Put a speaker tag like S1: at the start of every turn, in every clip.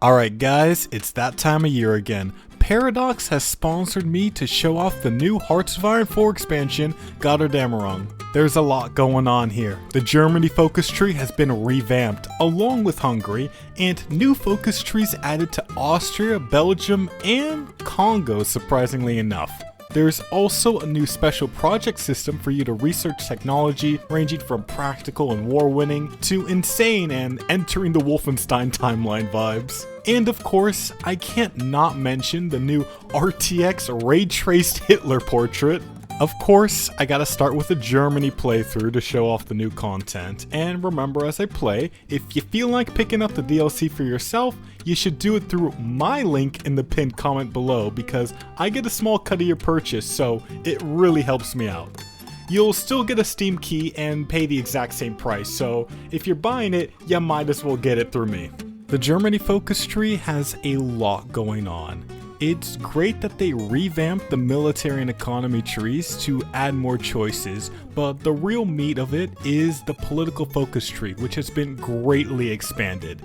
S1: Alright guys, it's that time of year again. Paradox has sponsored me to show off the new Hearts of Iron 4 expansion, Götterdämmerung. There's a lot going on here. The Germany focus tree has been revamped, along with Hungary, and new focus trees added to Austria, Belgium, and Congo, surprisingly enough. There's also a new special project system for you to research technology, ranging from practical and war winning to insane and entering the Wolfenstein timeline vibes. And of course, I can't not mention the new RTX ray-traced Hitler portrait. Of course, I gotta start with a Germany playthrough to show off the new content, and remember as I play, if you feel like picking up the DLC for yourself, you should do it through my link in the pinned comment below because I get a small cut of your purchase, so it really helps me out. You'll still get a Steam key and pay the exact same price, so if you're buying it, you might as well get it through me. The Germany focus tree has a lot going on. It's great that they revamped the military and economy trees to add more choices, but the real meat of it is the political focus tree, which has been greatly expanded.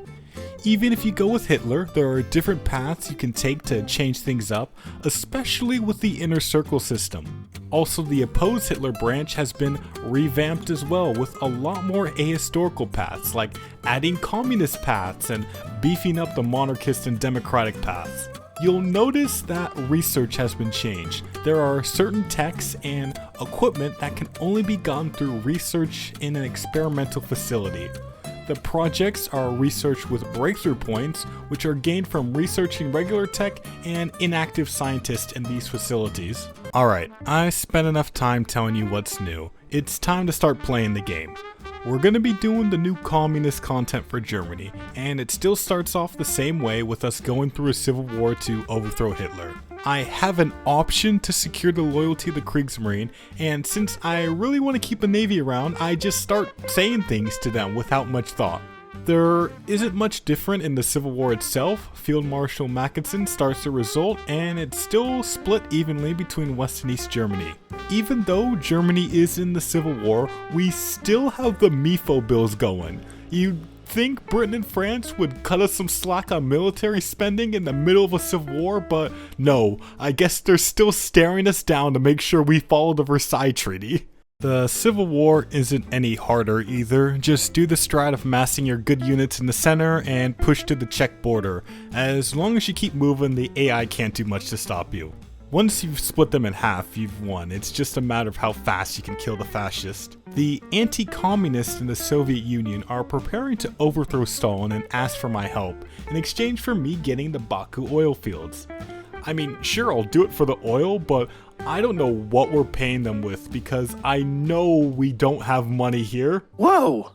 S1: Even if you go with Hitler, there are different paths you can take to change things up, especially with the inner circle system. Also, the opposed Hitler branch has been revamped as well, with a lot more ahistorical paths, like adding communist paths and beefing up the monarchist and democratic paths. You'll notice that research has been changed. There are certain techs and equipment that can only be gotten through research in an experimental facility. The projects are research with breakthrough points, which are gained from researching regular tech and inactive scientists in these facilities. Alright, I spent enough time telling you what's new. It's time to start playing the game. We're gonna be doing the new communist content for Germany, and it still starts off the same way with us going through a civil war to overthrow Hitler. I have an option to secure the loyalty of the Kriegsmarine, and since I really want to keep a navy around, I just start saying things to them without much thought. There isn't much different in the Civil War itself. Field Marshal Mackensen starts the result, and it's still split evenly between West and East Germany. Even though Germany is in the Civil War, we still have the MIFO bills going. You'd think Britain and France would cut us some slack on military spending in the middle of a civil war, but no, I guess they're still staring us down to make sure we follow the Versailles Treaty. The Civil War isn't any harder either. Just do the strat of massing your good units in the center and push to the Czech border. As long as you keep moving, the AI can't do much to stop you. Once you've split them in half, you've won. It's just a matter of how fast you can kill the fascist. The anti-communists in the Soviet Union are preparing to overthrow Stalin and ask for my help, in exchange for me getting the Baku oil fields. I mean, sure, I'll do it for the oil, but I don't know what we're paying them with because I know we don't have money here.
S2: Whoa!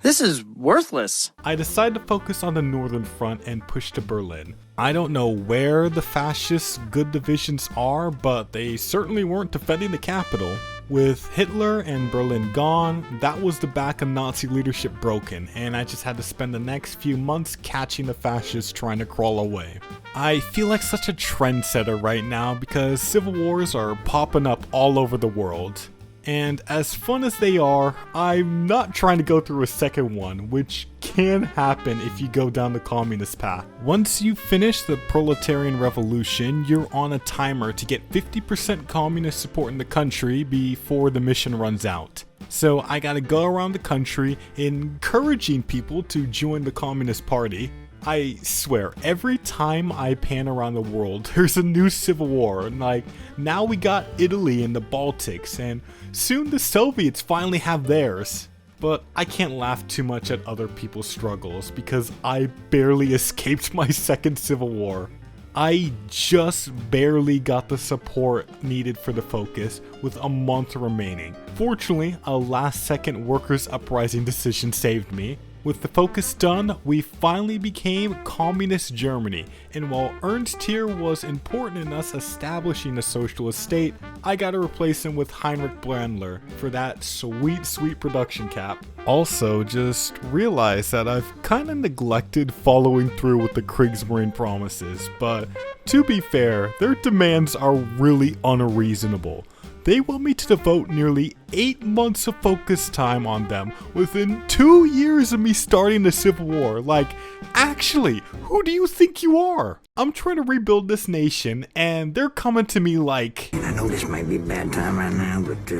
S2: This is worthless.
S1: I decided to focus on the northern front and push to Berlin. I don't know where the fascist good divisions are, but they certainly weren't defending the capital. With Hitler and Berlin gone, that was the back of Nazi leadership broken, and I just had to spend the next few months catching the fascists trying to crawl away. I feel like such a trendsetter right now because civil wars are popping up all over the world. And as fun as they are, I'm not trying to go through a second one, which can happen if you go down the communist path. Once you finish the proletarian revolution, you're on a timer to get 50% communist support in the country before the mission runs out. So I gotta go around the country encouraging people to join the Communist Party. I swear, every time I pan around the world, there's a new civil war, and like, now we got Italy and the Baltics, and soon the Soviets finally have theirs. But I can't laugh too much at other people's struggles, because I barely escaped my second civil war. I just barely got the support needed for the focus, with a month remaining. Fortunately, a last-second workers' uprising decision saved me. With the focus done, we finally became Communist Germany, and while Ernst here was important in us establishing a socialist state, I gotta replace him with Heinrich Brandler for that sweet production cap. Also, just realized that I've kinda neglected following through with the Kriegsmarine promises, but to be fair, their demands are really unreasonable. They want me to devote nearly 8 months of focus time on them within 2 years of me starting the Civil War. Like, actually, who do you think you are? I'm trying to rebuild this nation, and they're coming to me like...
S3: I know this might be a bad time right now, but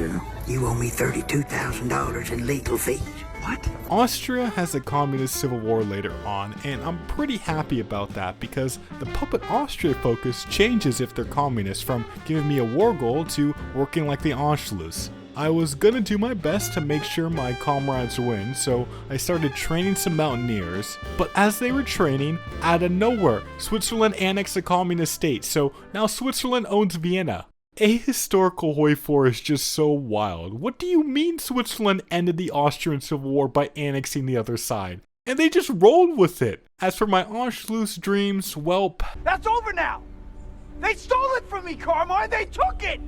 S3: you owe me $32,000 in legal fees. What?
S1: Austria has a communist civil war later on, and I'm pretty happy about that because the Puppet Austria focus changes if they're communist from giving me a war goal to working like the Anschluss. I was gonna do my best to make sure my comrades win, so I started training some mountaineers, but as they were training, out of nowhere, Switzerland annexed a communist state, so now Switzerland owns Vienna. Ahistorical HOI4 is just so wild. What do you mean Switzerland ended the Austrian Civil War by annexing the other side? And they just rolled with it. As for my Anschluss dreams, welp...
S4: That's over now! They stole it from me, Carmine! They took it!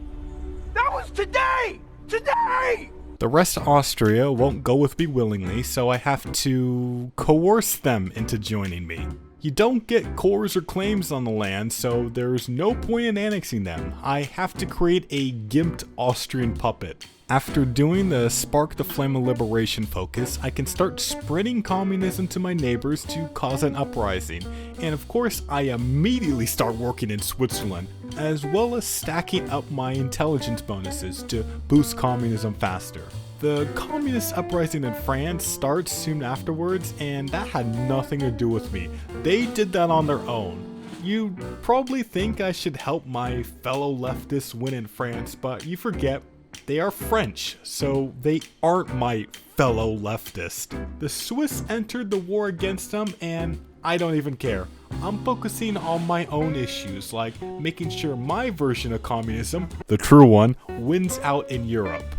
S4: That was today! Today!
S1: The rest of Austria won't go with me willingly, so I have to coerce them into joining me. You don't get cores or claims on the land, so there's no point in annexing them. I have to create a gimped Austrian puppet. After doing the Spark the Flame of Liberation focus, I can start spreading communism to my neighbors to cause an uprising. And of course, I immediately start working in Switzerland, as well as stacking up my intelligence bonuses to boost communism faster. The communist uprising in France starts soon afterwards, and that had nothing to do with me. They did that on their own. You probably think I should help my fellow leftists win in France, but you forget they are French, so they aren't my fellow leftist. The Swiss entered the war against them, and I don't even care. I'm focusing on my own issues, like making sure my version of communism, the true one, wins out in Europe.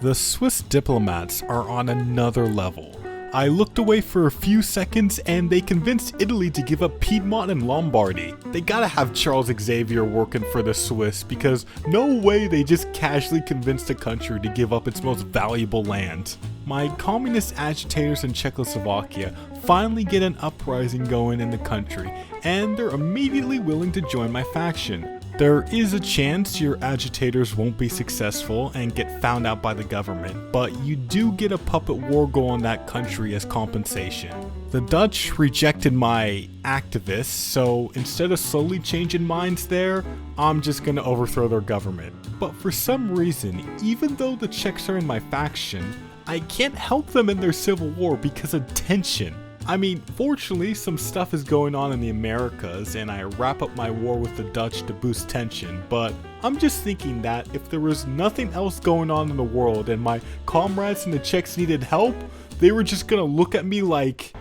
S1: The Swiss diplomats are on another level. I looked away for a few seconds and they convinced Italy to give up Piedmont and Lombardy. They gotta have Charles Xavier working for the Swiss because no way they just casually convinced a country to give up its most valuable land. My communist agitators in Czechoslovakia finally get an uprising going in the country, and they're immediately willing to join my faction. There is a chance your agitators won't be successful and get found out by the government, but you do get a puppet war goal in that country as compensation. The Dutch rejected my activists, so instead of slowly changing minds there, I'm just gonna overthrow their government. But for some reason, even though the Czechs are in my faction, I can't help them in their civil war because of tension. I mean, fortunately, some stuff is going on in the Americas, and I wrap up my war with the Dutch to boost tension, but I'm just thinking that if there was nothing else going on in the world and my comrades and the Czechs needed help, they were just gonna look at me like...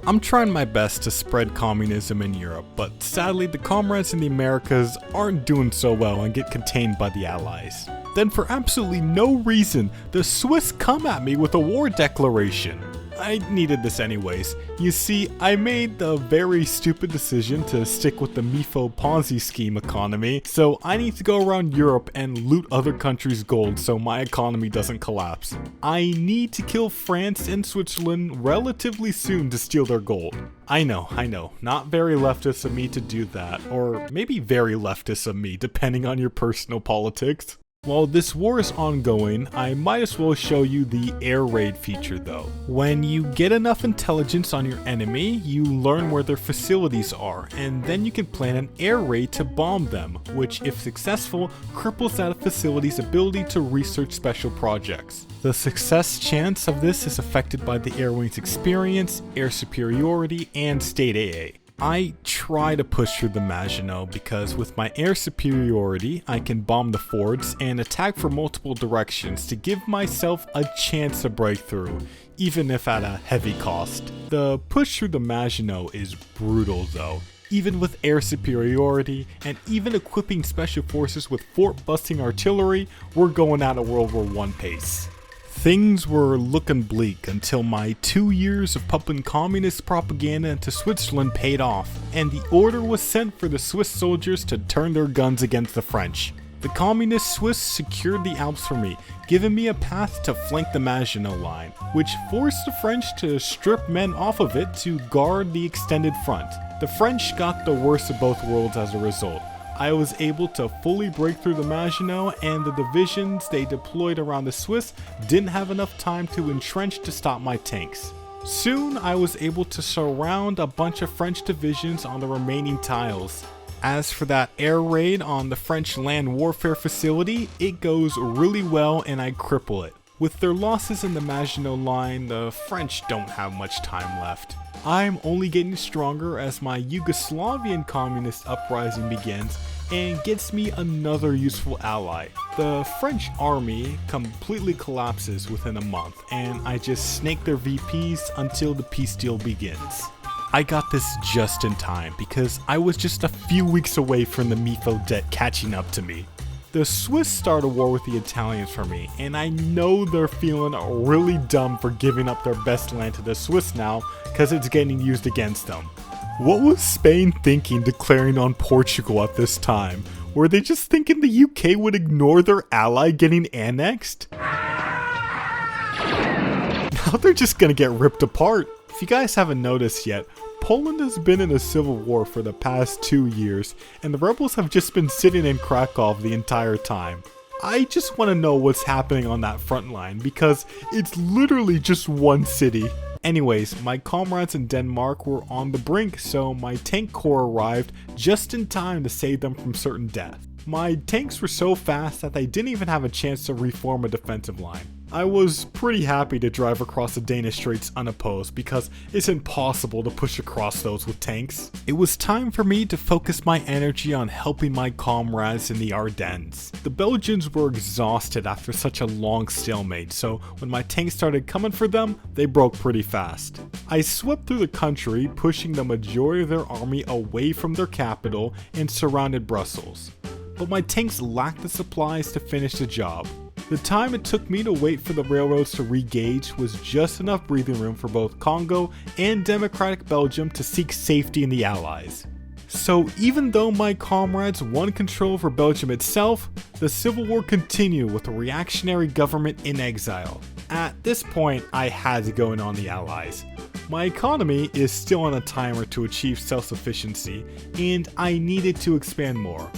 S1: I'm trying my best to spread communism in Europe, but sadly the comrades in the Americas aren't doing so well and get contained by the Allies. Then for absolutely no reason, the Swiss come at me with a war declaration. I needed this anyways. You see, I made the very stupid decision to stick with the MIFO Ponzi scheme economy, so I need to go around Europe and loot other countries' gold so my economy doesn't collapse. I need to kill France and Switzerland relatively soon to steal their gold. I know, not very leftist of me to do that, or maybe very leftist of me, depending on your personal politics. While this war is ongoing, I might as well show you the air raid feature though. When you get enough intelligence on your enemy, you learn where their facilities are, and then you can plan an air raid to bomb them, which if successful, cripples that facility's ability to research special projects. The success chance of this is affected by the air wing's experience, air superiority, and state AA. I try to push through the Maginot because with my air superiority, I can bomb the forts and attack from multiple directions to give myself a chance to break through, even if at a heavy cost. The push through the Maginot is brutal though. Even with air superiority, and even equipping special forces with fort-busting artillery, we're going at a World War I pace. Things were looking bleak until my 2 years of pumping communist propaganda into Switzerland paid off, and the order was sent for the Swiss soldiers to turn their guns against the French. The communist Swiss secured the Alps for me, giving me a path to flank the Maginot Line, which forced the French to strip men off of it to guard the extended front. The French got the worst of both worlds as a result. I was able to fully break through the Maginot, and the divisions they deployed around the Swiss didn't have enough time to entrench to stop my tanks. Soon I was able to surround a bunch of French divisions on the remaining tiles. As for that air raid on the French land warfare facility, it goes really well and I cripple it. With their losses in the Maginot Line, the French don't have much time left. I'm only getting stronger as my Yugoslavian communist uprising begins and gets me another useful ally. The French army completely collapses within a month and I just snake their VPs until the peace deal begins. I got this just in time because I was just a few weeks away from the MIFO debt catching up to me. The Swiss start a war with the Italians for me, and I know they're feeling really dumb for giving up their best land to the Swiss now because it's getting used against them. What was Spain thinking declaring on Portugal at this time? Were they just thinking the UK would ignore their ally getting annexed? Now they're just gonna get ripped apart. If you guys haven't noticed yet, Poland has been in a civil war for the past 2 years, and the rebels have just been sitting in Krakow the entire time. I just want to know what's happening on that front line, because it's literally just one city. Anyways, my comrades in Denmark were on the brink, so my tank corps arrived just in time to save them from certain death. My tanks were so fast that they didn't even have a chance to reform a defensive line. I was pretty happy to drive across the Danish Straits unopposed because it's impossible to push across those with tanks. It was time for me to focus my energy on helping my comrades in the Ardennes. The Belgians were exhausted after such a long stalemate, so when my tanks started coming for them, they broke pretty fast. I swept through the country, pushing the majority of their army away from their capital and surrounded Brussels. But my tanks lacked the supplies to finish the job. The time it took me to wait for the railroads to re-gauge was just enough breathing room for both Congo and Democratic Belgium to seek safety in the Allies. So even though my comrades won control over Belgium itself, the civil war continued with a reactionary government in exile. At this point, I had to go in on the Allies. My economy is still on a timer to achieve self-sufficiency, and I needed to expand more.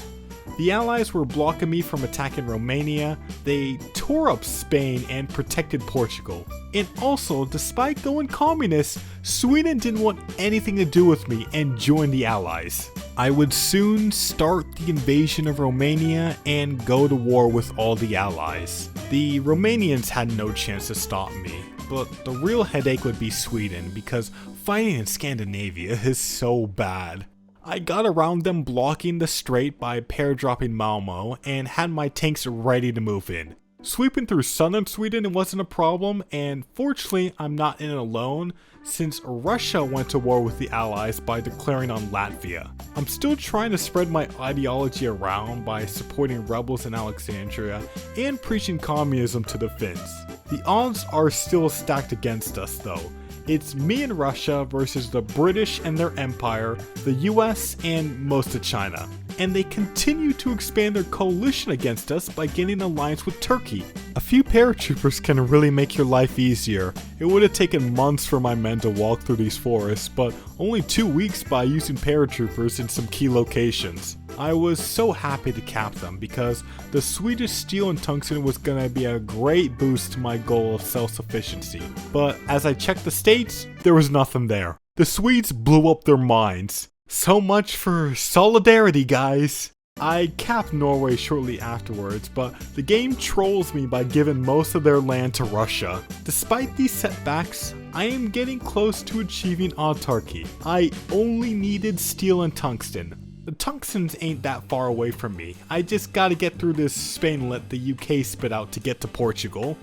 S1: The Allies were blocking me from attacking Romania, they tore up Spain and protected Portugal. And also, despite going communist, Sweden didn't want anything to do with me and joined the Allies. I would soon start the invasion of Romania and go to war with all the Allies. The Romanians had no chance to stop me, but the real headache would be Sweden because fighting in Scandinavia is so bad. I got around them blocking the strait by pair-dropping Malmo and had my tanks ready to move in. Sweeping through southern Sweden wasn't a problem, and fortunately I'm not in it alone since Russia went to war with the Allies by declaring on Latvia. I'm still trying to spread my ideology around by supporting rebels in Alexandria and preaching communism to the Finns. The odds are still stacked against us though. It's me and Russia versus the British and their empire, the US, and most of China. And they continue to expand their coalition against us by getting an alliance with Turkey. A few paratroopers can really make your life easier. It would have taken months for my men to walk through these forests, but only 2 weeks by using paratroopers in some key locations. I was so happy to cap them because the Swedish steel and tungsten was gonna be a great boost to my goal of self-sufficiency. But as I checked the states, there was nothing there. The Swedes blew up their mines. So much for solidarity, guys. I capped Norway shortly afterwards, but the game trolls me by giving most of their land to Russia. Despite these setbacks, I am getting close to achieving autarky. I only needed steel and tungsten. The tungstens ain't that far away from me. I just gotta get through this Spainlet the UK spit out to get to Portugal.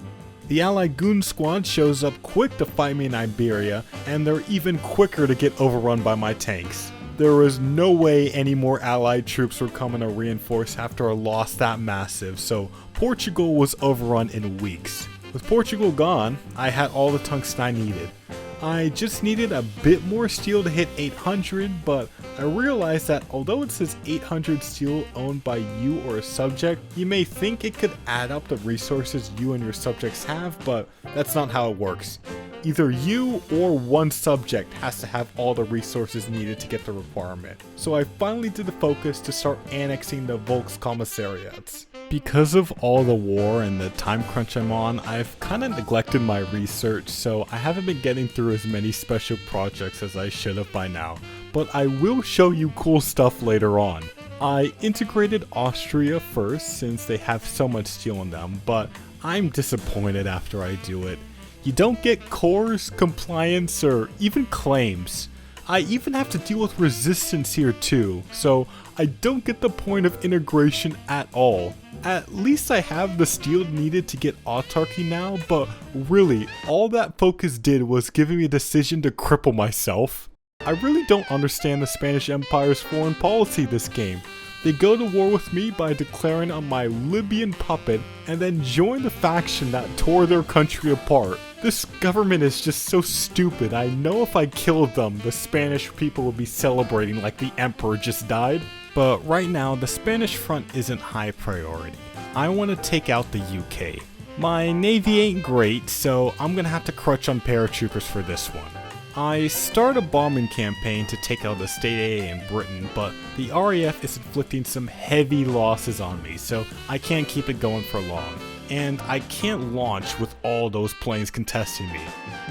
S1: The Allied goon squad shows up quick to fight me in Iberia, and they're even quicker to get overrun by my tanks. There was no way any more Allied troops were coming to reinforce after a loss that massive, so Portugal was overrun in weeks. With Portugal gone, I had all the tungsten I needed. I just needed a bit more steel to hit 800, but I realized that although it says 800 steel owned by you or a subject, you may think it could add up the resources you and your subjects have, but that's not how it works. either you or one subject has to have all the resources needed to get the requirement. So I finally did the focus to start annexing the Volkscommissariats. Because of all the war and the time crunch I'm on, I've kinda neglected my research, so I haven't been getting through as many special projects as I should have by now, but I will show you cool stuff later on. I integrated Austria first since they have so much steel in them, but I'm disappointed after I do it. You don't get cores, compliance, or even claims. I even have to deal with resistance here too, so I don't get the point of integration at all. At least I have the steel needed to get autarky now, but really, all that focus did was giving me a decision to cripple myself. I really don't understand the Spanish Empire's foreign policy this game. They go to war with me by declaring on my Libyan puppet and then join the faction that tore their country apart. This government is just so stupid. I know if I killed them, the Spanish people would be celebrating like the emperor just died. But right now, the Spanish front isn't high priority. I want to take out the UK. My navy ain't great, so I'm gonna have to crutch on paratroopers for this one. I start a bombing campaign to take out the state AA in Britain, but the RAF is inflicting some heavy losses on me, so I can't keep it going for long. And I can't launch with all those planes contesting me.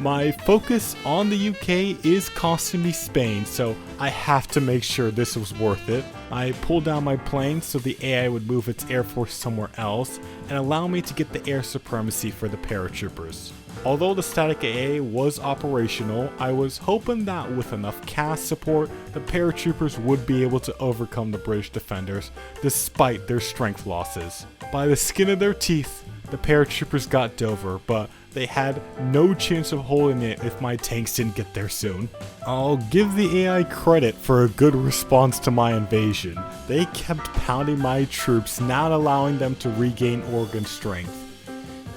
S1: My focus on the UK is costing me Spain, so I have to make sure this was worth it. I pulled down my planes so the AI would move its air force somewhere else and allow me to get the air supremacy for the paratroopers. Although the static AA was operational, I was hoping that with enough cast support, the paratroopers would be able to overcome the British defenders despite their strength losses. By the skin of their teeth, the paratroopers got Dover, but they had no chance of holding it if my tanks didn't get there soon. I'll give the AI credit for a good response to my invasion. They kept pounding my troops, not allowing them to regain organ strength.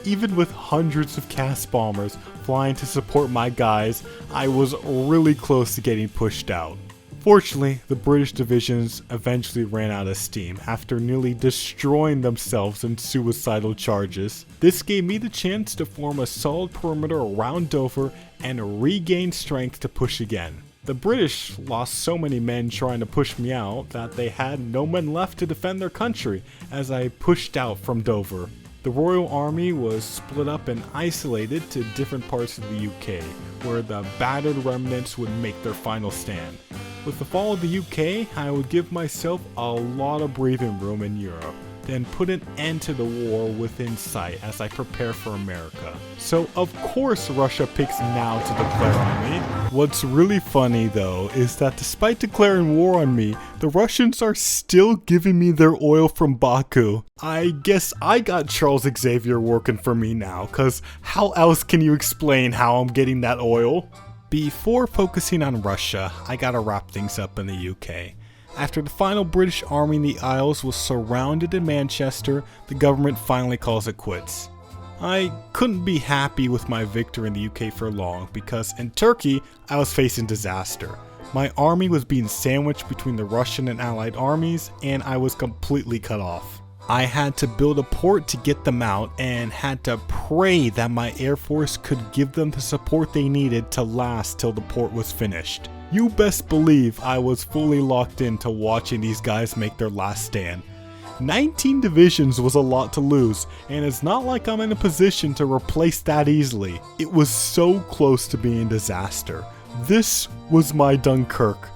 S1: Even with hundreds of cast bombers flying to support my guys, I was really close to getting pushed out. Fortunately, the British divisions eventually ran out of steam after nearly destroying themselves in suicidal charges. This gave me the chance to form a solid perimeter around Dover and regain strength to push again. The British lost so many men trying to push me out that they had no men left to defend their country as I pushed out from Dover. The Royal Army was split up and isolated to different parts of the UK, where the battered remnants would make their final stand. With the fall of the UK, I would give myself a lot of breathing room in Europe, then put an end to the war within sight as I prepare for America. So of course Russia picks now to declare on me. What's really funny though is that despite declaring war on me, the Russians are still giving me their oil from Baku. I guess I got Charles Xavier working for me now, cause how else can you explain how I'm getting that oil? Before focusing on Russia, I gotta wrap things up in the UK. After the final British army in the Isles was surrounded in Manchester, the government finally calls it quits. I couldn't be happy with my victory in the UK for long because in Turkey, I was facing disaster. My army was being sandwiched between the Russian and Allied armies, and I was completely cut off. I had to build a port to get them out and had to pray that my air force could give them the support they needed to last till the port was finished. You best believe I was fully locked into watching these guys make their last stand. 19 divisions was a lot to lose, and it's not like I'm in a position to replace that easily. It was so close to being disaster. This was my Dunkirk.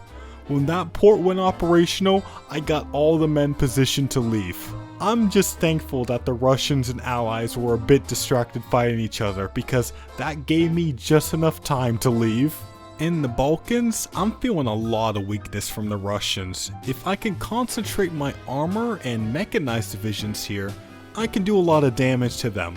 S1: When that port went operational, I got all the men positioned to leave. I'm just thankful that the Russians and allies were a bit distracted fighting each other because that gave me just enough time to leave. In the Balkans, I'm feeling a lot of weakness from the Russians. If I can concentrate my armor and mechanized divisions here, I can do a lot of damage to them.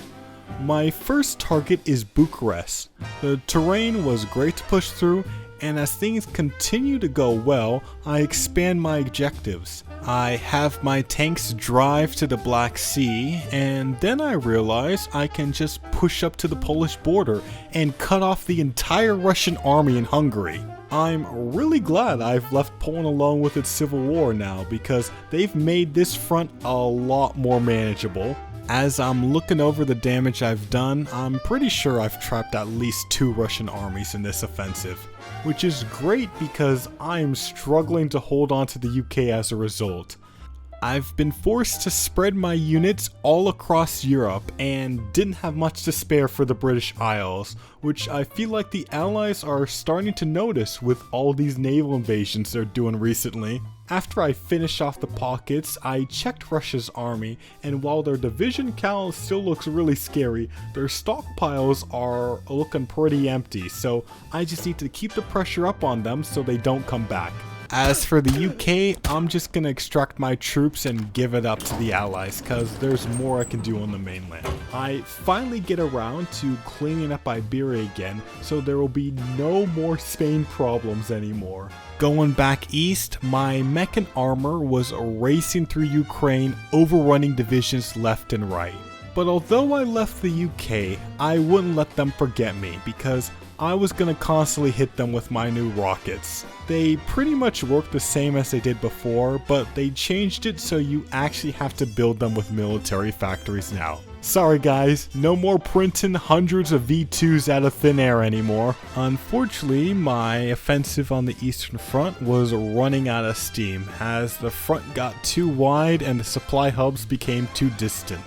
S1: My first target is Bucharest. The terrain was great to push through, and as things continue to go well, I expand my objectives. I have my tanks drive to the Black Sea, and then I realize I can just push up to the Polish border and cut off the entire Russian army in Hungary. I'm really glad I've left Poland alone with its civil war now because they've made this front a lot more manageable. As I'm looking over the damage I've done, I'm pretty sure I've trapped at least 2 Russian armies in this offensive, which is great because I'm struggling to hold on to the UK as a result. I've been forced to spread my units all across Europe and didn't have much to spare for the British Isles, which I feel like the Allies are starting to notice with all these naval invasions they're doing recently. After I finished off the pockets, I checked Russia's army, and while their division count still looks really scary, their stockpiles are looking pretty empty, so I just need to keep the pressure up on them so they don't come back. As for the UK, I'm just gonna extract my troops and give it up to the Allies, cause there's more I can do on the mainland. I finally get around to cleaning up Iberia again, so there will be no more Spain problems anymore. Going back east, my mech and armor was racing through Ukraine, overrunning divisions left and right. But although I left the UK, I wouldn't let them forget me, because I was gonna constantly hit them with my new rockets. They pretty much work the same as they did before, but they changed it so you actually have to build them with military factories now. Sorry guys, no more printing hundreds of V2s out of thin air anymore. Unfortunately, my offensive on the Eastern Front was running out of steam, as the front got too wide and the supply hubs became too distant.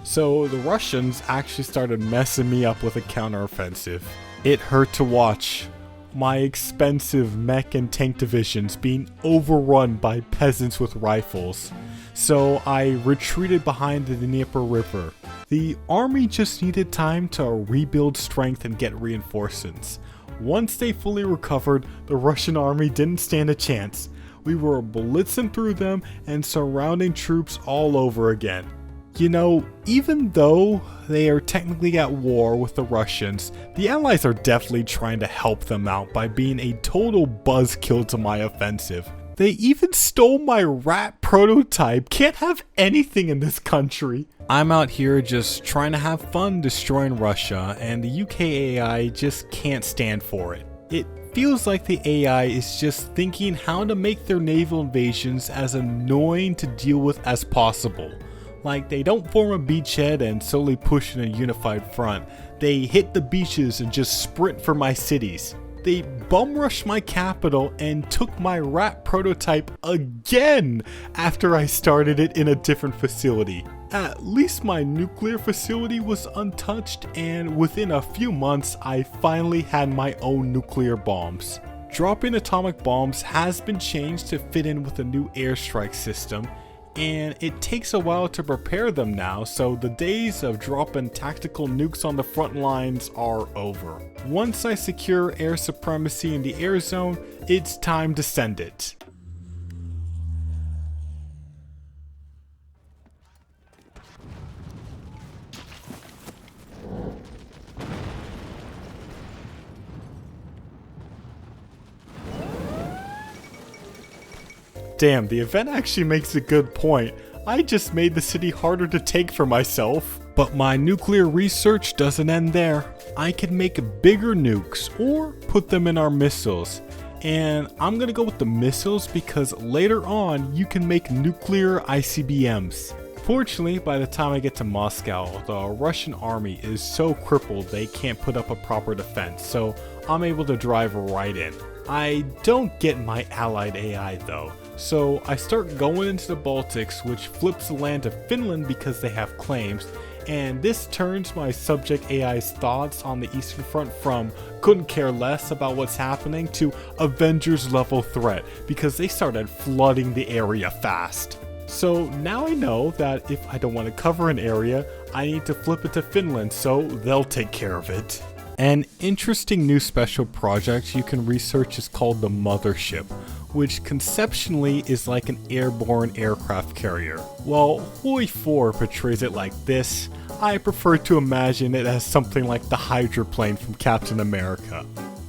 S1: So the Russians actually started messing me up with a counteroffensive. It hurt to watch my expensive mech and tank divisions being overrun by peasants with rifles. So I retreated behind the Dnieper River. The army just needed time to rebuild strength and get reinforcements. Once they fully recovered, the Russian army didn't stand a chance. We were blitzing through them and surrounding troops all over again. You know, even though they are technically at war with the Russians, the Allies are definitely trying to help them out by being a total buzzkill to my offensive. They even stole my rat prototype. Can't have anything in this country. I'm out here just trying to have fun destroying Russia, and the UK AI just can't stand for it. It feels like the AI is just thinking how to make their naval invasions as annoying to deal with as possible. Like, they don't form a beachhead and slowly push in a unified front. They hit the beaches and just sprint for my cities. They bum rushed my capital and took my rat prototype again after I started it in a different facility. At least my nuclear facility was untouched, and within a few months I finally had my own nuclear bombs. Dropping atomic bombs has been changed to fit in with a new airstrike system, and it takes a while to prepare them now, so the days of dropping tactical nukes on the front lines are over. Once I secure air supremacy in the air zone, it's time to send it. Damn, the event actually makes a good point. I just made the city harder to take for myself. But my nuclear research doesn't end there. I can make bigger nukes or put them in our missiles. And I'm gonna go with the missiles because later on you can make nuclear ICBMs. Fortunately, by the time I get to Moscow, the Russian army is so crippled they can't put up a proper defense, so I'm able to drive right in. I don't get my allied AI though. So I start going into the Baltics, which flips the land to Finland because they have claims, and this turns my subject AI's thoughts on the Eastern Front from couldn't care less about what's happening to Avengers level threat because they started flooding the area fast. So now I know that if I don't want to cover an area, I need to flip it to Finland so they'll take care of it. An interesting new special project you can research is called the Mothership, which conceptually is like an airborne aircraft carrier. While HOI4 portrays it like this, I prefer to imagine it as something like the hydroplane from Captain America.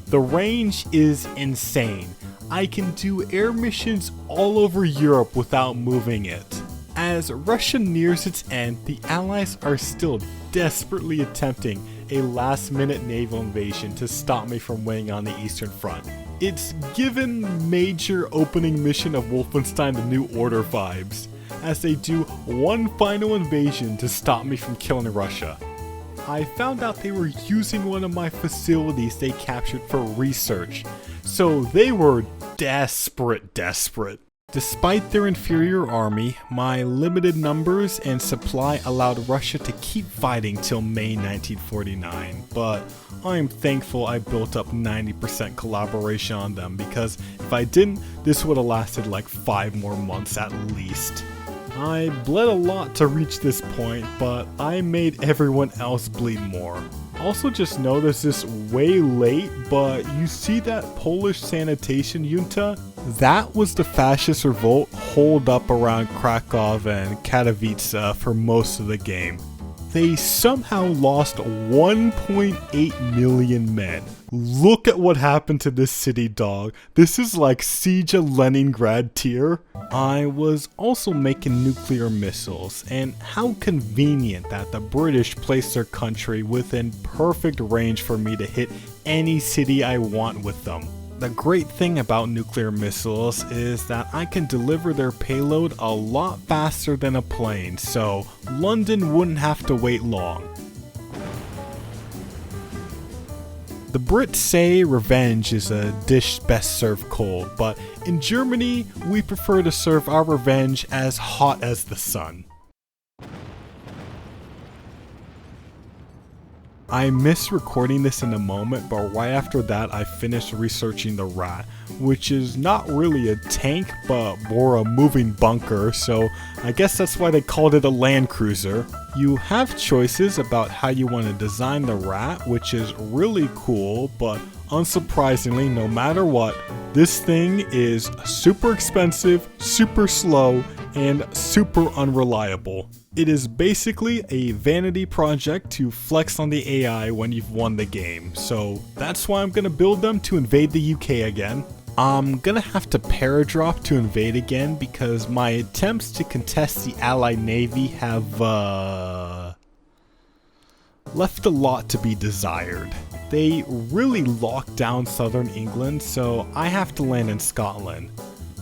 S1: The range is insane. I can do air missions all over Europe without moving it. As Russia nears its end, the Allies are still desperately attempting a last-minute naval invasion to stop me from winning on the Eastern Front. It's given major opening mission of Wolfenstein: The New Order vibes. as they do one final invasion to stop me from killing Russia. I found out they were using one of my facilities they captured for research, so they were desperate. Despite their inferior army, my limited numbers and supply allowed Russia to keep fighting till May 1949, but I'm thankful I built up 90% collaboration on them, because if I didn't, this would have lasted like 5 more months at least. I bled a lot to reach this point, but I made everyone else bleed more. Also, just noticed this way late, but you see that Polish sanitation junta? That was the fascist revolt holed up around Krakow and Katowice for most of the game. They somehow lost 1.8 million men. Look at what happened to this city, dog. This is like Siege of Leningrad tier. I was also making nuclear missiles, and how convenient that the British placed their country within perfect range for me to hit any city I want with them. The great thing about nuclear missiles is that I can deliver their payload a lot faster than a plane, so London wouldn't have to wait long. The Brits say revenge is a dish best served cold, but in Germany, we prefer to serve our revenge as hot as the sun. I miss recording this in a moment, but right after that I finished researching the Rat, which is not really a tank but more a moving bunker, so I guess that's why they called it a land cruiser. You have choices about how you want to design the Rat, which is really cool, but unsurprisingly, no matter what, this thing is super expensive, super slow, and super unreliable. It is basically a vanity project to flex on the AI when you've won the game, so that's why I'm gonna build them to invade the UK again. I'm gonna have to paradrop to invade again because my attempts to contest the Allied Navy have left a lot to be desired. They really locked down southern England, so I have to land in Scotland.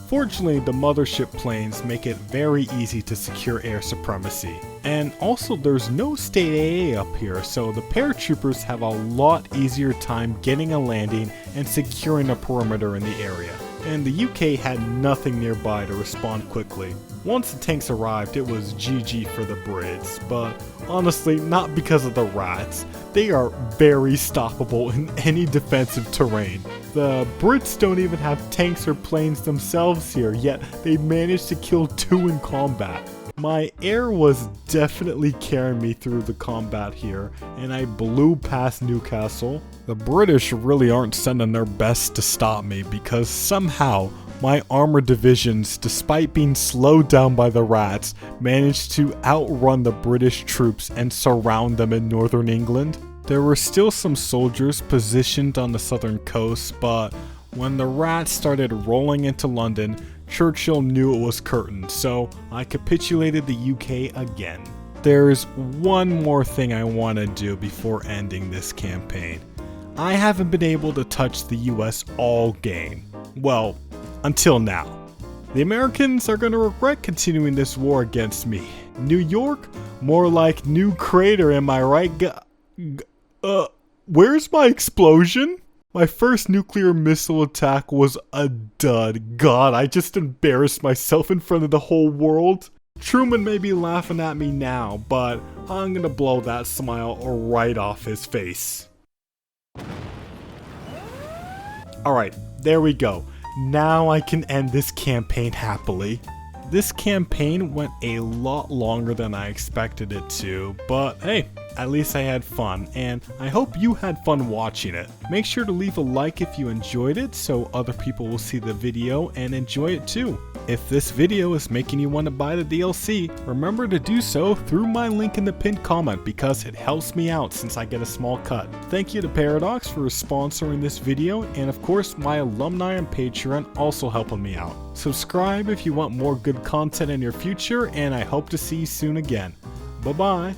S1: Fortunately, the mothership planes make it very easy to secure air supremacy. And also, there's no state AA up here, so the paratroopers have a lot easier time getting a landing and securing a perimeter in the area. And the UK had nothing nearby to respond quickly. Once the tanks arrived, it was GG for the Brits, but honestly, not because of the Rats. They are very stoppable in any defensive terrain. The Brits don't even have tanks or planes themselves here, yet they managed to kill 2 in combat. My air was definitely carrying me through the combat here, and I blew past Newcastle. The British really aren't sending their best to stop me because somehow my armored divisions, despite being slowed down by the Rats, managed to outrun the British troops and surround them in northern England. There were still some soldiers positioned on the southern coast, but when the Rats started rolling into London, Churchill knew it was curtains, so I capitulated the UK again. There's one more thing I want to do before ending this campaign. I haven't been able to touch the US all game. Well, until now. The Americans are going to regret continuing this war against me. New York? More like New Crater, am I right? Where's my explosion? My first nuclear missile attack was a dud. God, I just embarrassed myself in front of the whole world. Truman may be laughing at me now, but I'm gonna blow that smile right off his face. Alright, there we go. Now I can end this campaign happily. This campaign went a lot longer than I expected it to, but hey, at least I had fun, and I hope you had fun watching it. Make sure to leave a like if you enjoyed it so other people will see the video and enjoy it too. If this video is making you want to buy the DLC, remember to do so through my link in the pinned comment because it helps me out since I get a small cut. Thank you to Paradox for sponsoring this video, and of course my alumni on Patreon also helping me out. Subscribe if you want more good content in your future, and I hope to see you soon again. Bye bye!